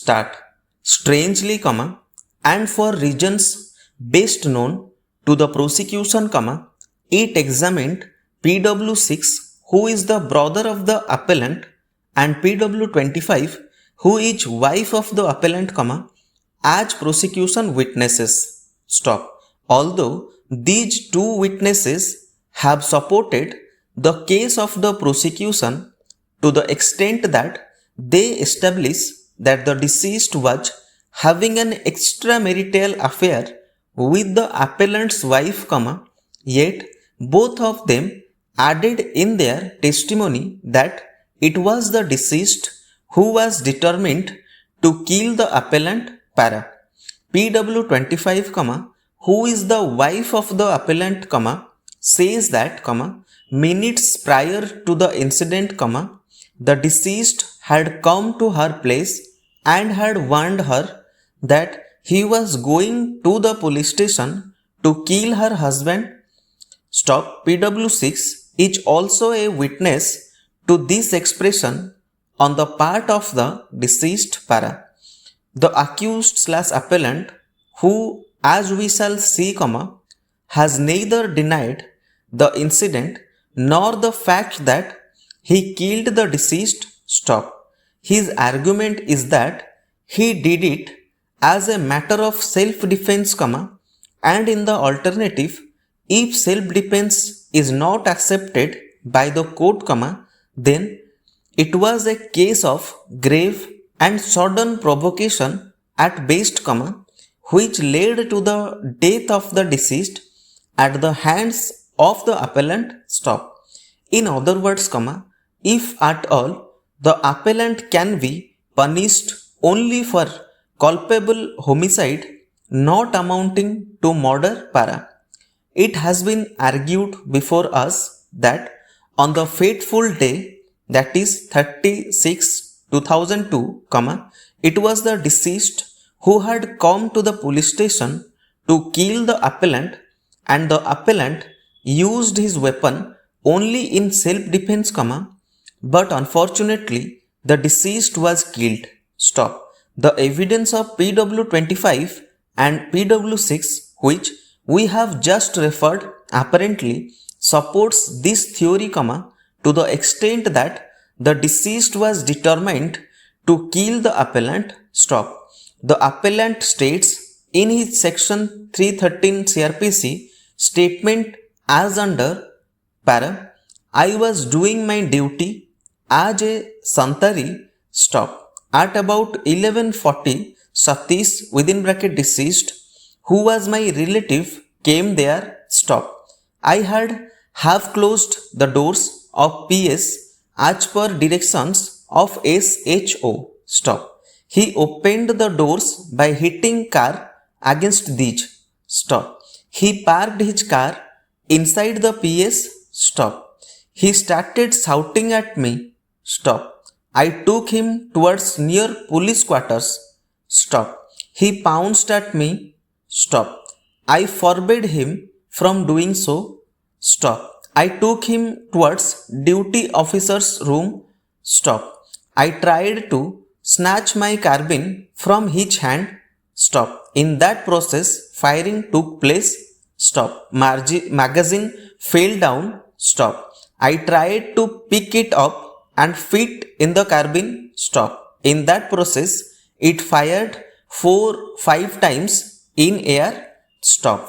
start. Strangely, and for reasons best known to the prosecution, it examined PW6, who is the brother of the appellant, and PW25, who is wife of the appellant, as prosecution witnesses. Stop. Although these two witnesses have supported the case of the prosecution to the extent that they establish that the deceased was having an extramarital affair with the appellant's wife, yet both of them added in their testimony that it was the deceased who was determined to kill the appellant. Para. PW25, who is the wife of the appellant, says that, minutes prior to the incident, the deceased had come to her place and had warned her that he was going to the police station to kill her husband. Stop. PW6 is also a witness to this expression on the part of the deceased. Para. The accused / appellant, who, as we shall see, has neither denied the incident nor the fact that he killed the deceased. Stop. His argument is that he did it as a matter of self-defense, and in the alternative, if self-defense is not accepted by the court, then it was a case of grave and sudden provocation at best, which led to the death of the deceased at the hands of the appellant. Stop. In other words, if at all, the appellant can be punished only for culpable homicide not amounting to murder. Para. It has been argued before us that on the fateful day, that is 30/6/2002, it was the deceased who had come to the police station to kill the appellant, and the appellant used his weapon only in self-defense, but unfortunately the deceased was killed. Stop. The evidence of PW25 and PW6, which we have just referred, apparently supports this theory, to the extent that the deceased was determined to kill the appellant. Stop. The appellant states in his section 313 CRPC statement as under para, I was doing my duty as a Santari. Stop. At about 11:40, Satish (deceased), who was my relative, came there. Stop. I had half closed the doors of PS as per directions of SHO. Stop. He opened the doors by hitting car against these. Stop. He parked his car inside the PS. Stop. He started shouting at me. Stop. I took him towards near police quarters. Stop. He pounced at me. Stop. I forbade him from doing so. Stop. I took him towards duty officer's room. Stop. I tried to snatch my carbine from his hand. Stop. In that process, firing took place. Stop. Magazine fell down. Stop. I tried to pick it up and fit in the carbine. Stop. In that process, it fired 4-5 times in air. Stop.